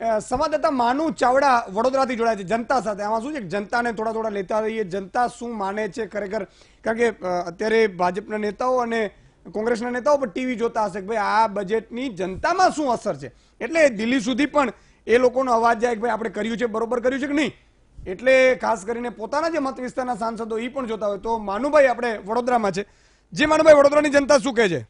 સંવાદદાતા માનુ ચાવડા વડોદરાથી જોડાય છે જનતા સાથે. આમાં શું છે જનતાને થોડા લેતા રહીએ, જનતા શું માને છે ખરેખર? કારણ કે અત્યારે ભાજપના નેતાઓ અને કોંગ્રેસના નેતાઓ પણ ટીવી જોતા હશે કે ભાઈ આ બજેટની જનતામાં શું અસર છે, એટલે દિલ્હી સુધી પણ એ લોકોનો અવાજ જાય કે ભાઈ આપણે કર્યું છે, બરોબર કર્યું છે કે નહીં. એટલે ખાસ કરીને પોતાના જે મત વિસ્તારના સાંસદો એ પણ જોતા હોય. તો માનુભાઈ આપણે વડોદરામાં છે, જે માનુભાઈ વડોદરાની જનતા શું કહે છે?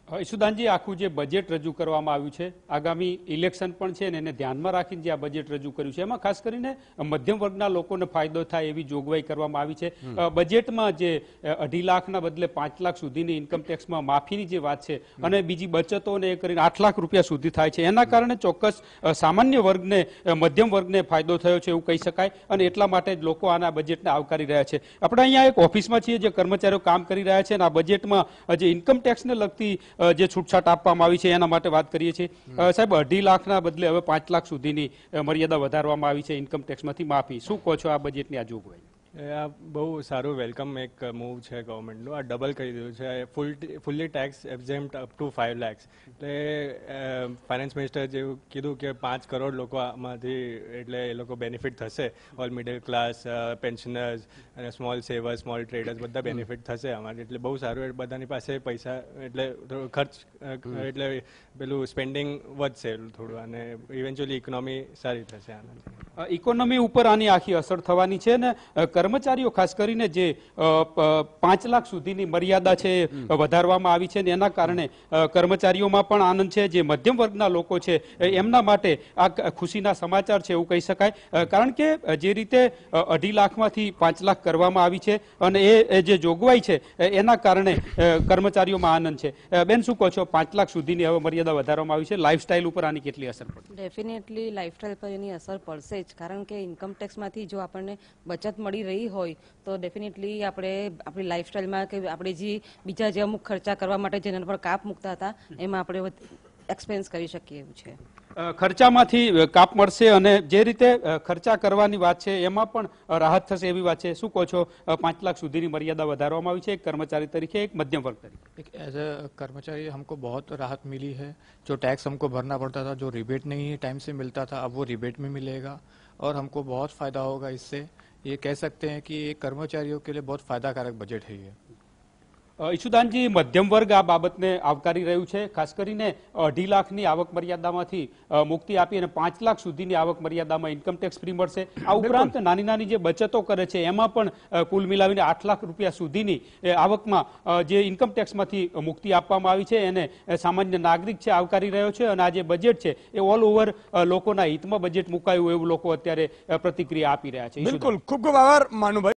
ઈશુદાનજી, આખું જે બજેટ રજૂ કરવામાં આવ્યું છે, આગામી ઇલેક્શન પણ છે ને એને ધ્યાનમાં રાખીને જે આ બજેટ રજૂ કર્યું છે, એમાં ખાસ કરીને મધ્યમ વર્ગના લોકોને ફાયદો થાય એવી જોગવાઈ કરવામાં આવી છે. બજેટમાં જે 2.5 લાખના બદલે 5 લાખ સુધીની ઇન્કમ ટેક્સમાં માફીની જે વાત છે અને બીજી બચતોને એ કરીને 8 લાખ રૂપિયા સુધી થાય છે, એના કારણે ચોક્કસ સામાન્ય વર્ગને, મધ્યમ વર્ગને ફાયદો થયો છે એવું કહી શકાય. અને એટલા માટે જ લોકો આના બજેટને આવકારી રહ્યા છે. આપણે અહીંયા એક ઓફિસમાં છીએ જે કર્મચારીઓ કામ કરી રહ્યા છે અને આ બજેટમાં જે ઇન્કમ ટેક્સને લગતી જે છૂટછાટ આપવામાં આવી છે એના માટે વાત કરીએ છીએ. સાહેબ, 2.5 લાખના બદલે હવે 5 લાખ સુધીની મર્યાદા વધારવામાં આવી છે ઇન્કમ ટેક્સમાંથી માફી. શું કહો છો આ બજેટની આ જોગવાઈ? આ બહુ સારું વેલકમ એક મૂવ છે ગવર્મેન્ટનું. આ ડબલ કરી દીધું છે, fully tax exempt up to 5 lakhs. એટલે ફાઇનાન્સ મિનિસ્ટર જેવું કીધું કે 5 કરોડ લોકો આમાંથી એટલે એ લોકો બેનિફિટ થશે. ઓલ મિડલ ક્લાસ, પેન્શનર્સ અને સ્મોલ સેવર્સ, સ્મોલ ટ્રેડર્સ બધા બેનિફિટ થશે આમાંથી. એટલે બહુ સારું, બધાની પાસે પૈસા એટલે ખર્ચ એટલે પેલું સ્પેન્ડિંગ વધશે થોડું અને ઇવેન્ચ્યુઅલી ઇકોનોમી સારી થશે આનાથી. ઇકોનોમી ઉપર આની આખી અસર થવાની છે ને કર્મચારીઓ ખાસ કરીને જે 5 લાખ સુધીની મર્યાદા છે વધારવામાં આવી છે ને એના કારણે કર્મચારીઓમાં પણ આનંદ છે. જે મધ્યમ વર્ગના લોકો છે એમના માટે આ ખુશીના સમાચાર છે એવું કહી શકાય. કારણ કે જે રીતે 2.5 લાખમાંથી 5 લાખ કરવામાં આવી છે અને એ જે જોગવાઈ છે એના કારણે કર્મચારીઓમાં આનંદ છે. બેન, શું કહો છો? 5 લાખ સુધીની હવે મર્યાદા વધારવામાં આવી છે, લાઈફસ્ટાઈલ ઉપર આની કેટલી અસર પડશે? ડેફિનેટલી લાઈફસ્ટાઈલ પર એની અસર પડશે જ, કારણ કે ઇન્કમ ટેક્સમાંથી જો આપણને બચત મળી રહી હોય તો ડેફિનેટલી આપણે આપણી લાઈફસ્ટાઈલમાં કે આપણે જે બીજા જે અમુક ખર્ચા કરવા માટે જેના પર કાપ મૂકતા હતા એમાં આપણે એક્સપેન્સ કરી શકીએ એવું છે. ખર્ચામાંથી કાપ મળશે અને જે રીતે ખર્ચા કરવાની વાત છે એમાં પણ રાહત થશે એવી વાત છે. શું કહો છો? 5 લાખ સુધીની મર્યાદા વધારવામાં આવી છે એક કર્મચારી तरीके, एक मध्यम वर्ग तरीके. एज ए कर्मचारी हमको बहुत राहत मिली है. जो टैक्स हमको भरना पड़ता था, जो रिबेट नहीं टाइम से मिलता था, अब वो रिबेट में मिलेगा और हमको बहुत फ़ायदा होगा इससे. ये कह सकते हैं कि ये कर्मचारियों के लिए बहुत फ़ायदाकारक बजट है ये. ઈશુદાનજી, મધ્યમ વર્ગ આ બાબતને આવકારી રહ્યું છે. ખાસ કરીને 2.5 લાખની આવક મર્યાદામાંથી મુક્તિ આપી અને 5 લાખ સુધીની આવક મર્યાદામાં ઇન્કમ ટેક્સ ફ્રી મળશે. આ ઉપરાંત નાની જે બચતો કરે છે એમાં પણ કુલ મિલાવીને 8 લાખ રૂપિયા સુધીની આવકમાં જે ઇન્કમ ટેક્સમાંથી મુક્તિ આપવામાં આવી છે એને સામાન્ય નાગરિક છે આવકારી રહ્યો છે. અને આ જે બજેટ છે એ ઓલ ઓવર લોકોના હિતમાં બજેટ મુકાયું એવું લોકો અત્યારે પ્રતિક્રિયા આપી રહ્યા છે. બિલકુલ, ખૂબ ખૂબ આભાર માનુભાઈ.